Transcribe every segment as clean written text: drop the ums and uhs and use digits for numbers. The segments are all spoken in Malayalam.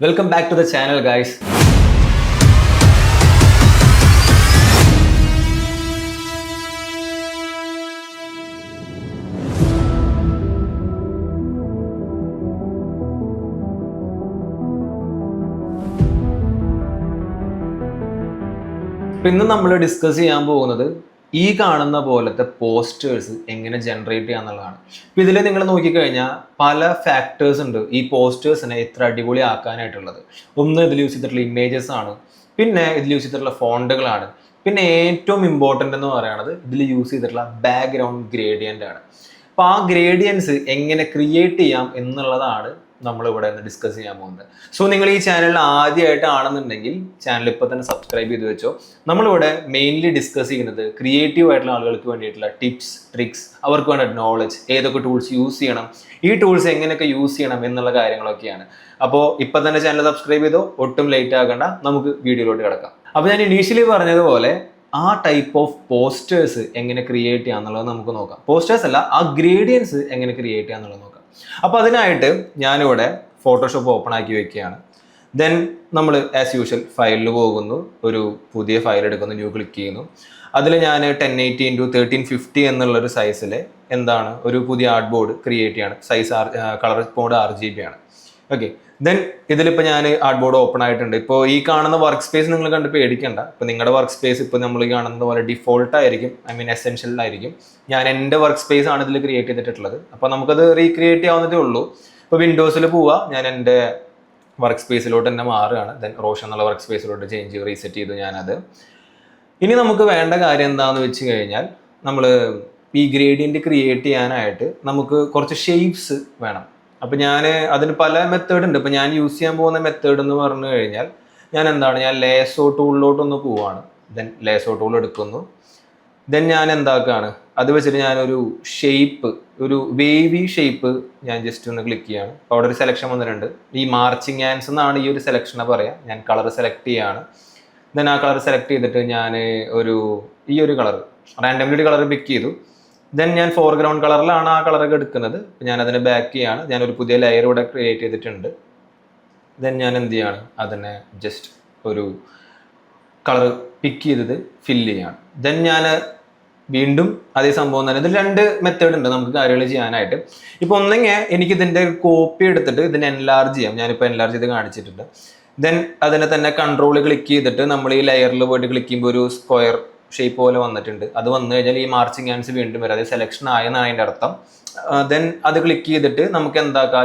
Welcome back to the channel, guys. ഇന്ന് നമ്മൾ ഡിസ്കസ് ചെയ്യാൻ പോകുന്നത് ഈ കാണുന്ന പോലത്തെ പോസ്റ്റേഴ്സ് എങ്ങനെ ജനറേറ്റ് ചെയ്യാന്നുള്ളതാണ്. ഇപ്പം ഇതിൽ നിങ്ങൾ നോക്കിക്കഴിഞ്ഞാൽ പല ഫാക്ടേഴ്സ് ഉണ്ട് ഈ പോസ്റ്റേഴ്സിനെ ഇത്ര അടിപൊളി ആക്കാനായിട്ടുള്ളത്. ഒന്ന്, ഇതിൽ യൂസ് ചെയ്തിട്ടുള്ള ഇമേജസ് ആണ്, പിന്നെ ഇതിൽ യൂസ് ചെയ്തിട്ടുള്ള ഫോണ്ടുകളാണ്, പിന്നെ ഏറ്റവും ഇമ്പോർട്ടൻ്റ് എന്ന് പറയുന്നത് ഇതിൽ യൂസ് ചെയ്തിട്ടുള്ള ബാക്ക്ഗ്രൗണ്ട് ഗ്രേഡിയൻ്റ് ആണ്. അപ്പോൾ ആ ഗ്രേഡിയൻസ് എങ്ങനെ ക്രിയേറ്റ് ചെയ്യാം എന്നുള്ളതാണ് നമ്മളിവിടെ നിന്ന് ഡിസ്കസ് ചെയ്യാൻ പോകുന്നത്. സോ നിങ്ങൾ ഈ ചാനലിൽ ആദ്യമായിട്ടാണെന്നുണ്ടെങ്കിൽ ചാനൽ ഇപ്പോൾ തന്നെ സബ്സ്ക്രൈബ് ചെയ്ത് വെച്ചോ. നമ്മളിവിടെ മെയിൻലി ഡിസ്കസ് ചെയ്യുന്നത് ക്രിയേറ്റീവ് ആയിട്ടുള്ള ആളുകൾക്ക് വേണ്ടിയിട്ടുള്ള ടിപ്സ്, ട്രിക്സ്, അവർക്ക് വേണ്ട നോളജ്, ഏതൊക്കെ ടൂൾസ് യൂസ് ചെയ്യണം, ഈ ടൂൾസ് എങ്ങനെയൊക്കെ യൂസ് ചെയ്യണം എന്നുള്ള കാര്യങ്ങളൊക്കെയാണ്. അപ്പോൾ ഇപ്പം തന്നെ ചാനൽ സബ്സ്ക്രൈബ് ചെയ്തോ, ഒട്ടും ലേറ്റ് ആകണ്ട, നമുക്ക് വീഡിയോയിലോട്ട് കിടക്കാം. അപ്പോൾ ഞാൻ ഇനീഷ്യലി പറഞ്ഞതുപോലെ ആ ടൈപ്പ് ഓഫ് പോസ്റ്റേഴ്സ് എങ്ങനെ ക്രിയേറ്റ് ചെയ്യാം എന്നുള്ളത് നമുക്ക് നോക്കാം. പോസ്റ്റേഴ്സ് അല്ല, ആ ഗ്രേഡിയൻസ് എങ്ങനെ ക്രിയേറ്റ് ചെയ്യാം എന്നുള്ളത് നോക്കാം. അപ്പോൾ അതിനായിട്ട് ഞാനിവിടെ ഫോട്ടോഷോപ്പ് ഓപ്പൺ ആക്കി വെക്കുകയാണ്. ദെൻ നമ്മൾ ആസ് യൂഷ്വൽ ഫയലിൽ പോകുന്നു, ഒരു പുതിയ ഫയൽ എടുക്കുന്നു, ന്യൂ ക്ലിക്ക് ചെയ്യുന്നു. അതിൽ ഞാൻ 1080 x 1350 എന്നുള്ളൊരു സൈസിൽ ഒരു പുതിയ ആർട്ട് ബോർഡ് ക്രിയേറ്റ് ചെയ്യാണ്. സൈസ് കളർ കോഡ് RGB ആണ്. ഓക്കെ, ദെൻ ഇതിലിപ്പോൾ ഞാൻ ആർട്ട് ബോർഡ് ഓപ്പൺ ആയിട്ടുണ്ട്. ഇപ്പോൾ ഈ കാണുന്ന വർക്ക് സ്പേസ് നിങ്ങൾ കണ്ട് പേടിക്കണ്ട. ഇപ്പോൾ നിങ്ങളുടെ വർക്ക് സ്പേസ് ഇപ്പോൾ നമ്മൾ ഈ കാണുന്ന പോലെ ഡിഫോൾട്ട് ആയിരിക്കും, എസെൻഷ്യൽ ആയിരിക്കും. ഞാൻ എൻ്റെ വർക്ക് സ്പേസ് ആണ് ഇതിൽ ക്രിയേറ്റ് ചെയ്തിട്ടുള്ളത്. അപ്പോൾ നമുക്കത് റീക്രിയേറ്റ് ചെയ്യാവുന്നതേ ഉള്ളൂ. ഇപ്പോൾ വിൻഡോസിൽ പോവുക, ഞാൻ എൻ്റെ വർക്ക് സ്പേസിലോട്ട് തന്നെ മാറുകയാണ്. ദെൻ റോഷൻ എന്നുള്ള വർക്ക് സ്പേസിലോട്ട് റീസെറ്റ് ചെയ്തു ഞാനത്. ഇനി നമുക്ക് വേണ്ട കാര്യം എന്താണെന്ന് വെച്ച് കഴിഞ്ഞാൽ, നമ്മൾ ഈ ഗ്രേഡിയൻറ്റ് ക്രിയേറ്റ് ചെയ്യാനായിട്ട് നമുക്ക് കുറച്ച് ഷേപ്സ് വേണം. അപ്പോൾ അതിന് പല മെത്തേഡ് ഉണ്ട്. ഇപ്പോൾ ഞാൻ യൂസ് ചെയ്യാൻ പോകുന്ന മെത്തേഡ് എന്ന് പറഞ്ഞു കഴിഞ്ഞാൽ ഞാൻ ലേസോ ടൂളിലോട്ടൊന്ന് പോവാണ്. ദെൻ ലേസോ ടൂൾ എടുക്കുന്നു. ദെൻ ഞാൻ അത് വെച്ചിട്ട് ഞാനൊരു ഷേപ്പ്, ഒരു വേവി ഷേപ്പ് ഞാൻ ജസ്റ്റ് ഒന്ന് ക്ലിക്ക് ചെയ്യാണ്. അപ്പോൾ അവിടെ ഒരു സെലക്ഷൻ വന്നിട്ടുണ്ട്. ഈ മാർച്ചിങ് ആൻസ് എന്നാണ് ഈ ഒരു സെലക്ഷനെ പറയാം. ഞാൻ കളർ സെലക്ട് ചെയ്യാണ്. ദെൻ ആ കളർ സെലക്ട് ചെയ്തിട്ട് ഞാൻ ഈ ഒരു കളർ റാൻഡംലി കളർ പിക്ക് ചെയ്തു. ദെൻ ഞാൻ ഫോർഗ്രൗണ്ട് കളറിലാണ് ആ കളറൊക്കെ എടുക്കുന്നത്. ഞാൻ അതിനെ ബാക്ക് ചെയ്യാണ്. ഞാനൊരു പുതിയ ലെയർ ഇവിടെ ക്രിയേറ്റ് ചെയ്തിട്ടുണ്ട്. ദെൻ ഞാൻ അതിനെ ജസ്റ്റ് ഒരു കളർ പിക്ക് ചെയ്തത് ഫില്ല് ചെയ്യാണ്. ദെൻ ഞാൻ വീണ്ടും അതേ സംഭവം തന്നെ. ഇതിൽ 2 മെത്തേഡ് ഉണ്ട് നമുക്ക് കാര്യങ്ങൾ ചെയ്യാനായിട്ട്. ഇപ്പോൾ ഒന്നെങ്കിൽ എനിക്കിതിൻ്റെ കോപ്പി എടുത്തിട്ട് ഇതിനെ എൻലാർജ് ചെയ്യാം. ഞാനിപ്പോൾ എൻലാർജ് ചെയ്ത് കാണിച്ചിട്ടുണ്ട്. ദെൻ അതിനെ തന്നെ കൺട്രോൾ ക്ലിക്ക് ചെയ്തിട്ട് നമ്മൾ ഈ ലെയറിൽ പോയിട്ട് ക്ലിക്ക് ചെയ്യുമ്പോൾ ഒരു സ്ക്വയർ ഷേപ്പ് പോലെ വന്നിട്ടുണ്ട്. അത് വന്നു കഴിഞ്ഞാൽ ഈ മാർച്ചിങ് ആൻസ് വീണ്ടും വരും. അത് സെലക്ഷൻ ആയെന്നാണ് അതിൻ്റെ അർത്ഥം. ദെൻ അത് ക്ലിക്ക് ചെയ്തിട്ട് നമുക്ക്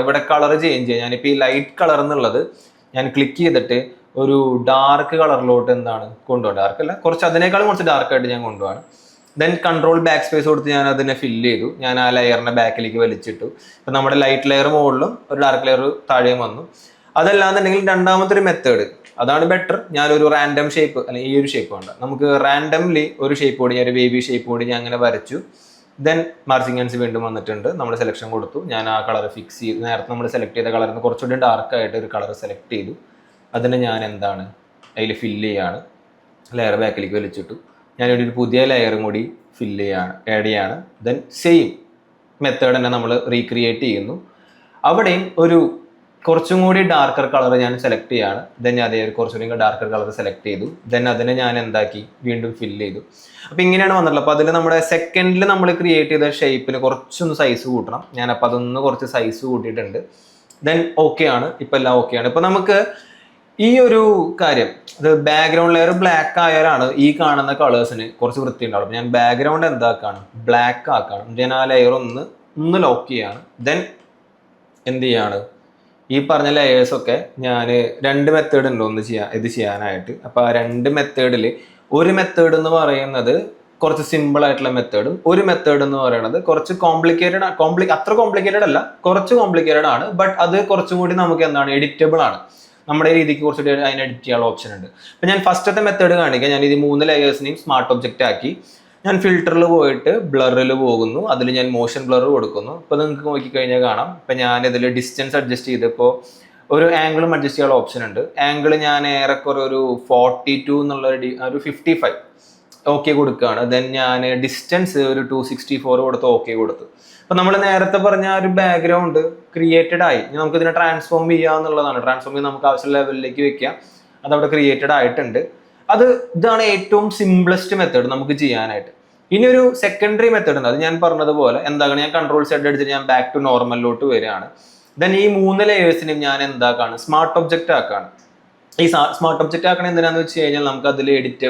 ഇവിടെ കളർ ചേഞ്ച് ചെയ്യാം. ഞാനിപ്പോൾ ഈ ലൈറ്റ് കളർ എന്നുള്ളത് ഞാൻ ക്ലിക്ക് ചെയ്തിട്ട് ഒരു ഡാർക്ക് കളറിലോട്ട് കൊണ്ടുപോകാം. ഡാർക്ക് അല്ല, അതിനേക്കാളും കുറച്ച് ഡാർക്കായിട്ട് ഞാൻ കൊണ്ടുപോകാണ്. ദെൻ കൺട്രോൾ ബാക്ക് സ്പേസ് കൊടുത്ത് ഞാൻ അതിനെ ഫില്ല് ചെയ്തു. ഞാൻ ആ ലെയറിനെ ബാക്കിലേക്ക് വലിച്ചിട്ടു. ഇപ്പം നമ്മുടെ ലൈറ്റ് ലെയർ മുകളിലും ഒരു ഡാർക്ക് ലെയർ താഴെയും വന്നു. അതല്ലാന്നുണ്ടെങ്കിൽ രണ്ടാമത്തെ ഒരു മെത്തേഡ്, അതാണ് ബെറ്റർ. ഞാനൊരു റാൻഡം ഷേപ്പ്, അല്ലെങ്കിൽ ഈ ഒരു ഷേപ്പ് വേണ്ട, നമുക്ക് റാൻഡംലി ഒരു ഷേപ്പ് കൂടി, ഒരു വേവി ഷേപ്പ് കൂടി ഞാൻ അങ്ങനെ വരച്ചു. ദെൻ മാർച്ചിങ് ആൻസ് വീണ്ടും വന്നിട്ടുണ്ട്. നമ്മൾ സെലക്ഷൻ കൊടുത്തു. ഞാൻ ആ കളർ ഫിക്സ് ചെയ്തു. നേരത്തെ നമ്മൾ സെലക്ട് ചെയ്ത കളറിന് കുറച്ചുകൂടി ഡാർക്കായിട്ട് ഒരു കളർ സെലക്ട് ചെയ്തു. അതിന് ഞാൻ അതിൽ ഫില്ല് ചെയ്യാണ്. ലെയർ ബാക്കിലേക്ക് വലിച്ചിട്ടു. ഞാനിവിടെ ഒരു പുതിയ ലെയറും കൂടി ആഡ് ചെയ്യാണ്. ദെൻ സെയിം മെത്തേഡ് തന്നെ നമ്മൾ റീക്രിയേറ്റ് ചെയ്യുന്നു. അവിടെയും ഒരു കുറച്ചും കൂടി ഡാർക്കർ കളർ ഞാൻ സെലക്ട് ചെയ്യാണ്. ദെൻ അതേ കുറച്ചുകൂടി ഡാർക്കർ കളർ സെലക്ട് ചെയ്തു. ദെൻ അതിനെ ഞാൻ വീണ്ടും ഫില്ല് ചെയ്തു. അപ്പോൾ ഇങ്ങനെയാണ് വന്നിട്ടുള്ളത്. അപ്പോൾ അതിൽ നമ്മുടെ സെക്കൻഡിൽ നമ്മൾ ക്രിയേറ്റ് ചെയ്ത ഷേപ്പിന് കുറച്ചൊന്ന് സൈസ് കൂട്ടണം. ഞാനപ്പോൾ അതൊന്ന് കുറച്ച് സൈസ് കൂട്ടിയിട്ടുണ്ട്. ദെൻ ഓക്കെ ആണ്, ഇപ്പോൾ എല്ലാം ഓക്കെ ആണ്. ഇപ്പോൾ നമുക്ക് ഈ ഒരു കാര്യം, അത് ബാക്ക്ഗ്രൗണ്ട് ലെയർ ബ്ലാക്ക് ആയാലാണ് ഈ കാണുന്ന കളേഴ്സിന് കുറച്ച് വൃത്തി ഉണ്ടാവും. അപ്പോൾ ഞാൻ ബാക്ക്ഗ്രൗണ്ട് ബ്ലാക്ക് ആക്കാണ്. ഞാൻ ആ ലെയർ ഒന്ന് ലോക്ക് ചെയ്യാണ്. ദെൻ ഈ പറഞ്ഞ ലെയേഴ്സൊക്കെ ഞാൻ 2 മെത്തേഡ് ഉണ്ട് ഇത് ചെയ്യാനായിട്ട്. അപ്പോൾ ആ 2 മെത്തേഡിൽ ഒരു മെത്തേഡ് എന്ന് പറയുന്നത് കുറച്ച് സിമ്പിൾ ആയിട്ടുള്ള മെത്തേഡും, ഒരു മെത്തേഡ് എന്ന് പറയുന്നത് കുറച്ച് അത്ര കോംപ്ലിക്കേറ്റഡ് അല്ല, കുറച്ച് കോംപ്ലിക്കേറ്റഡ് ആണ്. ബട്ട് അത് കുറച്ചും കൂടി നമുക്ക് എഡിറ്റബിൾ ആണ്. നമ്മുടെ രീതിക്ക് കുറച്ചുകൂടി അതിന് എഡിറ്റ് ചെയ്യാനുള്ള ഓപ്ഷൻ ഉണ്ട്. അപ്പം ഞാൻ ഫസ്റ്റത്തെ മെത്തേഡ് കാണിക്കാം. ഞാൻ ഇത് 3 ലെയേഴ്സിനെയും സ്മാർട്ട് ഒബ്ജക്റ്റ് ആക്കി. ഞാൻ ഫിൽറ്ററിൽ പോയിട്ട് ബ്ലറിൽ പോകുന്നു. അതിൽ ഞാൻ മോഷൻ ബ്ലർ കൊടുക്കുന്നു. ഇപ്പോൾ നിങ്ങൾക്ക് നോക്കിക്കഴിഞ്ഞാൽ കാണാം. ഇപ്പം ഞാനിതിൽ ഡിസ്റ്റൻസ് അഡ്ജസ്റ്റ് ചെയ്തപ്പോൾ ഒരു ആംഗിളും അഡ്ജസ്റ്റ് ചെയ്യാനുള്ള ഓപ്ഷൻ ഉണ്ട്. ആംഗിൾ ഞാൻ ഏറെക്കുറെ ഒരു 42 എന്നുള്ള ഒരു 55 ഓക്കെ കൊടുക്കുകയാണ്. ദെൻ ഞാൻ ഡിസ്റ്റൻസ് ഒരു 264 കൊടുത്ത് ഓക്കെ കൊടുത്തു. അപ്പൊ നമ്മൾ നേരത്തെ പറഞ്ഞ ഒരു ബാക്ക്ഗ്രൗണ്ട് ക്രിയേറ്റഡ് ആയി. ഇനി നമുക്ക് ഇതിനെ ട്രാൻസ്ഫോം ചെയ്യാന്നുള്ളതാണ്. ട്രാൻസ്ഫോം ചെയ്ത് നമുക്ക് ആവശ്യമുള്ള ലെവലിലേക്ക് വെക്കാം. അതവിടെ ക്രിയേറ്റഡ് ആയിട്ടുണ്ട്. ഇതാണ് ഏറ്റവും സിംപ്ലസ്റ്റ് മെത്തേഡ് നമുക്ക് ചെയ്യാനായിട്ട്. ഇനി ഒരു സെക്കൻഡറി മെത്തേഡ് ഉണ്ട്. അത് ഞാൻ പറഞ്ഞതുപോലെ എന്താണ്, ഞാൻ കൺട്രോൾ സെറ്റ് അടിച്ചിട്ട് ഞാൻ ബാക്ക് ടു നോർമലിലോട്ട് വരികയാണ്. ദെൻ ഈ 3 ലെയേഴ്സിനും ഞാൻ എന്താക്കാണ്, സ്മാർട്ട് ഒബ്ജക്റ്റ് ആക്കാണ്. ഈ സ്മാർട്ട് ഒബ്ജക്റ്റ് ആക്കണ എന്തിനാന്ന് വെച്ച് കഴിഞ്ഞാൽ നമുക്ക് അതിൽ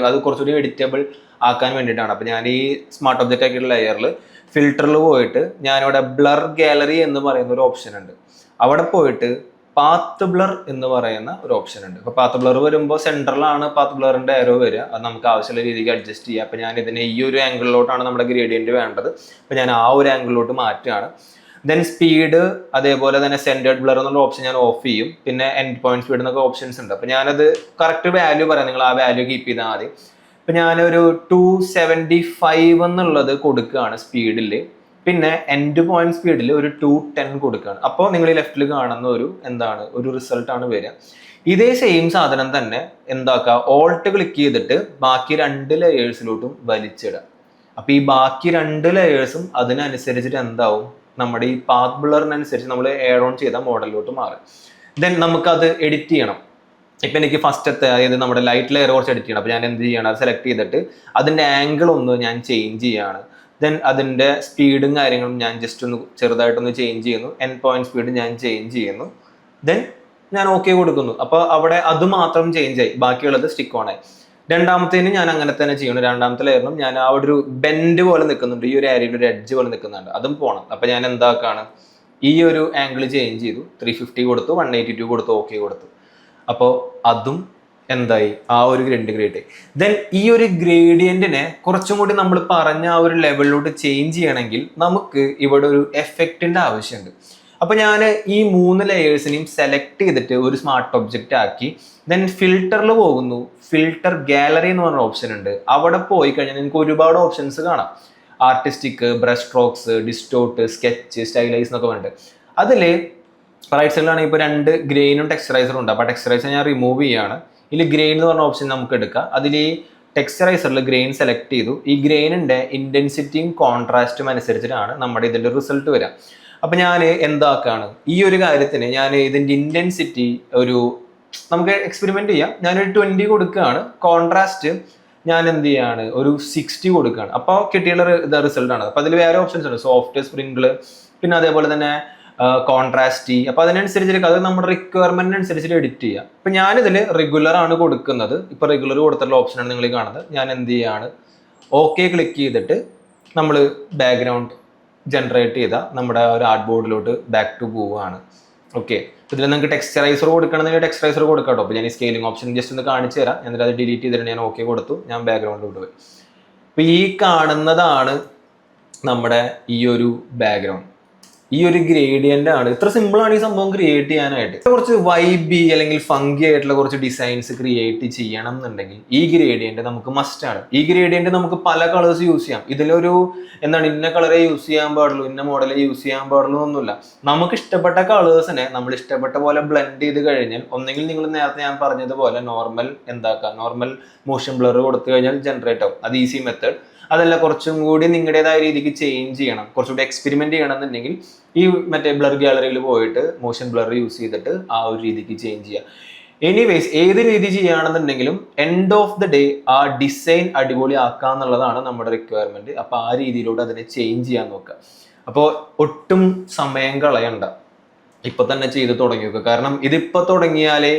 അത് കുറച്ചുകൂടി എഡിറ്റബിൾ ആക്കാൻ വേണ്ടിയിട്ടാണ്. അപ്പൊ ഞാൻ ഈ സ്മാർട്ട് ഒബ്ജക്റ്റ് ആക്കിയിട്ടുള്ള ലെയറിൽ ഫിൽറ്ററിൽ പോയിട്ട് ഞാനിവിടെ ബ്ലർ ഗാലറി എന്ന് പറയുന്ന ഒരു ഓപ്ഷൻ ഉണ്ട്. അവിടെ പോയിട്ട് പാത്ത് ബ്ലർ എന്ന് പറയുന്ന ഒരു ഓപ്ഷൻ ഉണ്ട്. അപ്പൊ പാത്ത് ബ്ലർ വരുമ്പോൾ സെൻട്രലാണ് പാത്ത് ബ്ലറിന്റെ ആരോ വരിക. അത് നമുക്ക് ആവശ്യമുള്ള രീതിക്ക് അഡ്ജസ്റ്റ് ചെയ്യാം. അപ്പൊ ഞാൻ ഇതിനെ ഈ ഒരു ആംഗിളിലോട്ടാണ് നമ്മുടെ ഗ്രേഡിയന്റ് വേണ്ടത്. അപ്പൊ ഞാൻ ആ ഒരു ആംഗിളിലോട്ട് മാറ്റുകയാണ്. ദെൻ സ്പീഡ്, അതേപോലെ തന്നെ സെന്റേർഡ് ബ്ലർ എന്നുള്ള ഓപ്ഷൻ ഞാൻ ഓഫ് ചെയ്യും. പിന്നെ എൻഡ് പോയിന്റ് സ്പീഡ് എന്നൊക്കെ ഓപ്ഷൻസ് ഉണ്ട്. അപ്പൊ ഞാനത് കറക്റ്റ് വാല്യൂ പറയാം, നിങ്ങൾ ആ വാല്യൂ കീപ്പ് ചെയ്താൽ മതി. ഇപ്പൊ ഞാനൊരു 275 എന്നുള്ളത് കൊടുക്കുകയാണ് സ്പീഡിൽ. പിന്നെ എൻഡ് പോയിന്റ് സ്പീഡിൽ ഒരു 210 കൊടുക്കുകയാണ്. അപ്പോൾ നിങ്ങൾ ഈ ലെഫ്റ്റിൽ കാണുന്ന ഒരു റിസൾട്ട് ആണ് വരിക. ഇതേ സെയിം സാധനം തന്നെ എന്താക്കുക, ഓൾട്ട് ക്ലിക്ക് ചെയ്തിട്ട് ബാക്കി 2 ലെയേഴ്സിലോട്ടും വലിച്ചിടുക. അപ്പൊ ഈ ബാക്കി 2 ലെയേഴ്സും അതിനനുസരിച്ചിട്ട് എന്താവും, നമ്മുടെ ഈ പാത്ത് ബ്ലറിനനുസരിച്ച് നമ്മൾ ആഡ് ഓൺ ചെയ്ത മോഡലിലോട്ട് മാറും. ദെൻ നമുക്കത് എഡിറ്റ് ചെയ്യണം. ഇപ്പൊ എനിക്ക് ഫസ്റ്റത്തെ, അതായത് നമ്മുടെ ലൈറ്റ് ലെയർ കുറച്ച് എഡിറ്റ് ചെയ്യണം. അപ്പൊ ഞാൻ എന്ത് ചെയ്യണം, അത് സെലക്ട് ചെയ്തിട്ട് അതിന്റെ ആംഗിൾ ഒന്ന് ഞാൻ ചേഞ്ച് ചെയ്യാണ്. ദെൻ അതിന്റെ സ്പീഡും കാര്യങ്ങളും ഞാൻ ജസ്റ്റ് ഒന്ന് ചെറുതായിട്ടൊന്ന് ചേഞ്ച് ചെയ്യുന്നു. എൻഡ് പോയിന്റ് സ്പീഡ് ഞാൻ ചേഞ്ച് ചെയ്യുന്നു. ദെൻ ഞാൻ ഓക്കെ കൊടുക്കുന്നു. അപ്പൊ അവിടെ അത് മാത്രം ചേഞ്ച് ആയി, ബാക്കിയുള്ളത് സ്റ്റിക്ക് ഓൺ ആയി. രണ്ടാമത്തേന് ഞാൻ അങ്ങനെ തന്നെ ചെയ്യണം. രണ്ടാമത്തെ ലെയറിനും ഞാൻ ആ ഒരു ബെൻഡ് പോലെ നിൽക്കുന്നുണ്ട്, ഈ ഒരു ഏരിയയിൽ ഒരു എഡ്ജ് പോലെ നിൽക്കുന്നുണ്ട്, അതും പോകണം. അപ്പൊ ഞാൻ എന്താക്കാണ്, ഈ ഒരു ആംഗിൾ ചേഞ്ച് ചെയ്തു, 350 കൊടുത്തു, 182 കൊടുത്തു, ഓക്കെ കൊടുത്തു. അപ്പോൾ അതും എന്തായി, ആ ഒരു ഗ്രേഡിയന്റ് ക്രിയേറ്റ് ആയി. ദെൻ ഈ ഒരു ഗ്രേഡിയന്റിനെ കുറച്ചും കൂടി നമ്മൾ പറഞ്ഞ ആ ഒരു ലെവലിലോട്ട് ചേഞ്ച് ചെയ്യണമെങ്കിൽ നമുക്ക് ഇവിടെ ഒരു എഫക്റ്റിന്റെ ആവശ്യമുണ്ട്. അപ്പൊ ഞാൻ ഈ 3 ലെയേഴ്സിനെയും സെലക്ട് ചെയ്തിട്ട് ഒരു സ്മാർട്ട് ഒബ്ജക്റ്റ് ആക്കി. ദെൻ ഫിൽറ്ററിൽ പോകുന്നു. ഫിൽറ്റർ ഗാലറി എന്ന് പറഞ്ഞ ഓപ്ഷൻ ഉണ്ട്. അവിടെ പോയി കഴിഞ്ഞാൽ നിങ്ങൾക്ക് ഒരുപാട് ഓപ്ഷൻസ് കാണാം. Artistic, brush strokes, distort, sketch, stylise എന്നൊക്കെ പറഞ്ഞിട്ട് അതിൽ റൈറ്റ് സൈഡിലാണെങ്കിൽ ഇപ്പോൾ 2 ഗ്രെയിനും ടെക്സ്ചറൈസറും ഉണ്ട്. അപ്പോൾ ടെക്സ്ചറൈസർ ഞാൻ റിമൂവ് ചെയ്യാണ്. ഇതിൽ ഗ്രെയിൻ എന്ന് പറഞ്ഞ ഓപ്ഷൻ നമുക്ക് എടുക്കാം. അതിൽ ഈ ടെക്സ്ചറൈസറിൽ ഗ്രെയിൻ സെലക്ട് ചെയ്തു. ഈ ഗ്രെയിനിന്റെ ഇന്റൻസിറ്റിയും കോൺട്രാസ്റ്റും അനുസരിച്ചിട്ടാണ് നമ്മുടെ ഇതിന്റെ റിസൾട്ട് വരിക. അപ്പൊ ഞാൻ എന്താക്കാണ്, ഈ ഒരു കാര്യത്തിന് ഞാൻ ഇതിന്റെ ഇന്റൻസിറ്റി നമുക്ക് എക്സ്പെരിമെന്റ് ചെയ്യാം. ഞാനൊരു 20 കൊടുക്കുകയാണ്. കോൺട്രാസ്റ്റ് ഞാൻ എന്ത് ചെയ്യാണ്, ഒരു 60 കൊടുക്കുകയാണ്. അപ്പോൾ കിട്ടിയുള്ള റിസൾട്ട് ആണ്. അപ്പൊ അതിൽ വേറെ ഓപ്ഷൻസ് ഉണ്ട്, സോഫ്റ്റ്, സ്പ്രിംഗിള്, പിന്നെ അതേപോലെ തന്നെ കോൺട്രാസ്റ്റ്. അപ്പൊ അതിനനുസരിച്ചിട്ട് അത് നമ്മുടെ റിക്വയർമെന്റ് അനുസരിച്ചിട്ട് എഡിറ്റ് ചെയ്യാം. ഇപ്പൊ ഞാനിതിൽ റെഗുലർ ആണ് കൊടുക്കുന്നത്. ഇപ്പൊ റെഗുലർ കൊടുത്തിട്ടുള്ള ഓപ്ഷനാണ് നിങ്ങൾ കാണുന്നത്. ഞാൻ എന്ത് ചെയ്യാണ്, ഓക്കെ ക്ലിക്ക് ചെയ്തിട്ട് നമ്മൾ ബാക്ക്ഗ്രൗണ്ട് ജനറേറ്റ് ചെയ്ത നമ്മുടെ ഒരു ആർട്ട് ബോർഡിലോട്ട് ബാക്ക് ടു പോവുകയാണ്. ഓക്കെ, ഇതിൽ നിങ്ങൾക്ക് ടെക്സ്ചറൈസർ കൊടുക്കണമെങ്കിൽ ടെക്സ്ചറൈസർ കൊടുക്കാം കേട്ടോ. അപ്പോൾ ഞാൻ ഈ സ്കെയിലിംഗ് ഓപ്ഷൻ ജസ്റ്റ് ഒന്ന് കാണിച്ചു തരാം. എന്നിട്ട് അത് ഡിലീറ്റ് ചെയ്തിട്ട് ഞാൻ ഓക്കെ കൊടുത്തു. ഞാൻ ബാക്ക്ഗ്രൗണ്ടിലോട്ട് പോയി. അപ്പൊ ഈ കാണുന്നതാണ് നമ്മുടെ ഈ ഒരു ബാക്ക്ഗ്രൗണ്ട്, ഈ ഒരു ഗ്രേഡിയന്റ് ആണ്. ഇത്ര സിമ്പിൾ ആണ് ഈ സംഭവം ക്രിയേറ്റ് ചെയ്യാനായിട്ട്. കുറച്ച് വൈബി അല്ലെങ്കിൽ ഫങ്കി ആയിട്ടുള്ള കുറച്ച് ഡിസൈൻസ് ക്രിയേറ്റ് ചെയ്യണം എന്നുണ്ടെങ്കിൽ ഈ ഗ്രേഡിയന്റ് നമുക്ക് മസ്റ്റ് ആണ്. ഈ ഗ്രേഡിയന്റ് നമുക്ക് പല കളേഴ്സ് യൂസ് ചെയ്യാം. ഇതിലൊരു ഇന്ന കളറെ യൂസ് ചെയ്യാൻ പാടുള്ളൂ, ഇന്ന മോഡലെ യൂസ് ചെയ്യാൻ പാടുള്ളൂ ഒന്നുമില്ല. നമുക്ക് ഇഷ്ടപ്പെട്ട കളേഴ്സിനെ നമ്മൾ ഇഷ്ടപ്പെട്ട പോലെ ബ്ലെൻഡ് ചെയ്ത് കഴിഞ്ഞാൽ, ഒന്നെങ്കിൽ നിങ്ങൾ നേരത്തെ ഞാൻ പറഞ്ഞതുപോലെ നോർമൽ മോഷൻ ബ്ലർ കൊടുത്തു കഴിഞ്ഞാൽ ജനറേറ്റ് ആവും. അത് ഈസി മെത്തേഡ്. അതല്ല, കുറച്ചും കൂടി നിങ്ങളുടേതായ രീതിക്ക് ചേഞ്ച് ചെയ്യണം, കുറച്ചുകൂടി എക്സ്പെരിമെന്റ് ചെയ്യണം എന്നുണ്ടെങ്കിൽ ഈ മറ്റേ ബ്ലർ ഗാലറിയിൽ പോയിട്ട് മോഷൻ ബ്ലർ യൂസ് ചെയ്തിട്ട് ആ ഒരു രീതിക്ക് ചേഞ്ച് ചെയ്യാം. എനിവേസ്, ഏത് രീതി ചെയ്യുകയാണെന്നുണ്ടെങ്കിലും എൻഡ് ഓഫ് ദ ഡേ ആ ഡിസൈൻ അടിപൊളി ആക്കുക എന്നുള്ളതാണ് നമ്മുടെ റിക്വയർമെന്റ്. അപ്പൊ ആ രീതിയിലൂടെ അതിനെ ചേഞ്ച് ചെയ്യാൻ നോക്കുക. അപ്പോൾ ഒട്ടും സമയം കളയണ്ട, ഇപ്പൊ തന്നെ ചെയ്ത് തുടങ്ങി നോക്കുക. കാരണം ഇതിപ്പോ തുടങ്ങിയാലേ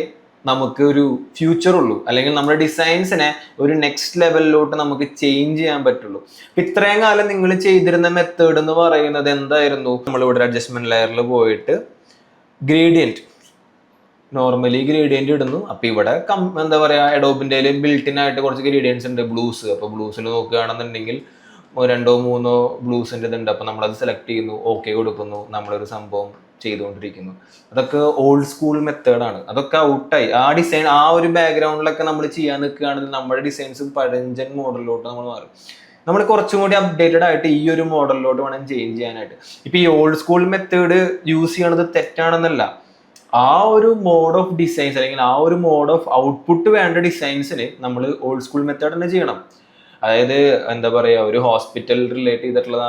നമുക്ക് ഒരു ഫ്യൂച്ചർ ഉള്ളൂ, അല്ലെങ്കിൽ നമ്മുടെ ഡിസൈൻസിനെ ഒരു നെക്സ്റ്റ് ലെവലിലോട്ട് നമുക്ക് ചേഞ്ച് ചെയ്യാൻ പറ്റുള്ളൂ. ഇത്രയും കാലം നിങ്ങൾ ചെയ്തിരുന്ന മെത്തേഡ് എന്ന് പറയുന്നത് എന്തായിരുന്നു, നമ്മളിവിടെ അഡ്ജസ്റ്റ്മെന്റ് ലെയറിൽ പോയിട്ട് ഗ്രേഡിയന്റ്, നോർമലി ഗ്രേഡിയന്റ് ഇടുന്നു. അപ്പൊ ഇവിടെ എന്താ പറയാ, എഡോബിന്റെ ബിൽറ്റിൻ ആയിട്ട് കുറച്ച് ഗ്രേഡിയൻസ് ഉണ്ട്, ബ്ലൂസ്. അപ്പൊ ബ്ലൂസിൽ നോക്കുകയാണെന്നുണ്ടെങ്കിൽ 2-3 ബ്ലൂസിന്റെ ഇതുണ്ട്. അപ്പൊ നമ്മളത് സെലക്ട് ചെയ്യുന്നു, ഓക്കെ കൊടുക്കുന്നു, നമ്മളൊരു സംഭവം ചെയ്തുകൊണ്ടിരിക്കുന്നു. അതൊക്കെ ഓൾഡ് സ്കൂൾ മെത്തേഡാണ്. അതൊക്കെ ഔട്ടായി. ആ ഡിസൈൻ, ആ ഒരു ബാക്ക്ഗ്രൗണ്ടിലൊക്കെ നമ്മൾ ചെയ്യാൻ നിൽക്കുകയാണെങ്കിൽ നമ്മുടെ ഡിസൈൻസ് പഴഞ്ചൻ മോഡലിലോട്ട് നമ്മൾ മാറും. നമ്മൾ കുറച്ചും കൂടി അപ്ഡേറ്റഡ് ആയിട്ട് ഈ ഒരു മോഡലിലോട്ട് വേണം ചേഞ്ച് ചെയ്യാനായിട്ട്. ഇപ്പൊ ഈ ഓൾഡ് സ്കൂൾ മെത്തേഡ് യൂസ് ചെയ്യണത് തെറ്റാണെന്നല്ല, ആ ഒരു മോഡ് ഓഫ് ഡിസൈൻസ് അല്ലെങ്കിൽ ആ ഒരു മോഡ് ഓഫ് ഔട്ട്പുട്ട് വേണ്ട ഡിസൈൻസിന് നമ്മൾ ഓൾഡ് സ്കൂൾ മെത്തേഡ് തന്നെ ചെയ്യണം. അതായത് എന്താ പറയുക, ഒരു ഹോസ്പിറ്റൽ റിലേറ്റ് ചെയ്തിട്ടുള്ള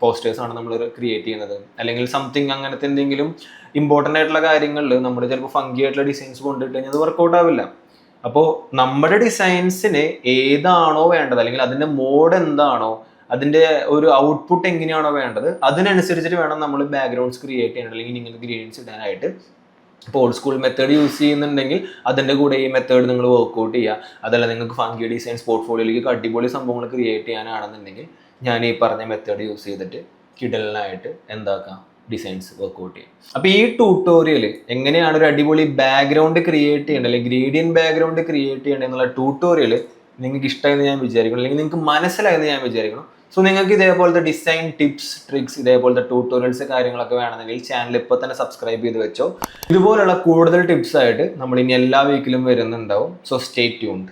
പോസ്റ്റേഴ്സ് ആണ് നമ്മൾ ക്രിയേറ്റ് ചെയ്യുന്നത്, അല്ലെങ്കിൽ സംതിങ് അങ്ങനത്തെ എന്തെങ്കിലും ഇമ്പോർട്ടൻ്റ് ആയിട്ടുള്ള കാര്യങ്ങളിൽ നമ്മൾ ചിലപ്പോൾ ഫങ്കി ആയിട്ടുള്ള ഡിസൈൻസ് കൊണ്ടിട്ട് കഴിഞ്ഞാൽ അത് വർക്കൗട്ട് ആവില്ല. അപ്പോൾ നമ്മുടെ ഡിസൈൻസിന് ഏതാണോ വേണ്ടത്, അല്ലെങ്കിൽ അതിൻ്റെ മോഡ് എന്താണോ, അതിൻ്റെ ഒരു ഔട്ട്പുട്ട് എങ്ങനെയാണോ വേണ്ടത്, അതിനനുസരിച്ചിട്ട് വേണം നമ്മൾ ബാക്ക്ഗ്രൗണ്ട്സ് ക്രിയേറ്റ് ചെയ്യാൻ, അല്ലെങ്കിൽ ഇങ്ങനെ ഗ്രീൻസ് ഇടാനായിട്ട്. ഇപ്പോൾ ഓൾഡ് സ്കൂൾ മെത്തേഡ് യൂസ് ചെയ്യുന്നുണ്ടെങ്കിൽ അതിൻ്റെ കൂടെ ഈ മെത്തേഡ് നിങ്ങൾ വർക്ക്ഔട്ട് ചെയ്യുക. അതല്ല നിങ്ങൾക്ക് ഫങ്കി ഡിസൈൻസ് പോർട്ട്ഫോളിയോയിലേക്ക് അടിപൊളി സംഭവങ്ങൾ ക്രിയേറ്റ് ചെയ്യാനാണെന്നുണ്ടെങ്കിൽ ഞാൻ ഈ പറഞ്ഞ മെത്തേഡ് യൂസ് ചെയ്തിട്ട് കിടലിനായിട്ട് എന്താക്കാം, ഡിസൈൻസ് വർക്ക്ഔട്ട് ചെയ്യും. അപ്പോൾ ഈ ട്യൂട്ടോറിയൽ എങ്ങനെയാണ് ഒരു അടിപൊളി ബാക്ക്ഗ്രൗണ്ട് ക്രിയേറ്റ് ചെയ്യേണ്ടത്, അല്ലെങ്കിൽ ഗ്രേഡിയൻ ബാക്ക്ഗ്രൗണ്ട് ക്രിയേറ്റ് ചെയ്യേണ്ടത് എന്നുള്ള ട്യൂട്ടോറിയൽ നിങ്ങൾക്ക് ഇഷ്ടമായെന്ന് ഞാൻ വിചാരിക്കണം, അല്ലെങ്കിൽ നിങ്ങൾക്ക് മനസ്സിലായെന്ന് ഞാൻ വിചാരിക്കണം. സോ നിങ്ങൾക്ക് ഇതേപോലത്തെ ഡിസൈൻ ടിപ്സ്, ട്രിക്സ്, ഇതേപോലത്തെ ട്യൂട്ടോറിയൽസ് കാര്യങ്ങളൊക്കെ വേണമെന്നുണ്ടെങ്കിൽ ചാനൽ ഇപ്പോൾ തന്നെ സബ്സ്ക്രൈബ് ചെയ്ത് വെച്ചോ. ഇതുപോലുള്ള കൂടുതൽ ടിപ്സ് ആയിട്ട് നമ്മൾ ഇനി എല്ലാ വീക്കിലും വരുന്നുണ്ടാവും. So stay tuned.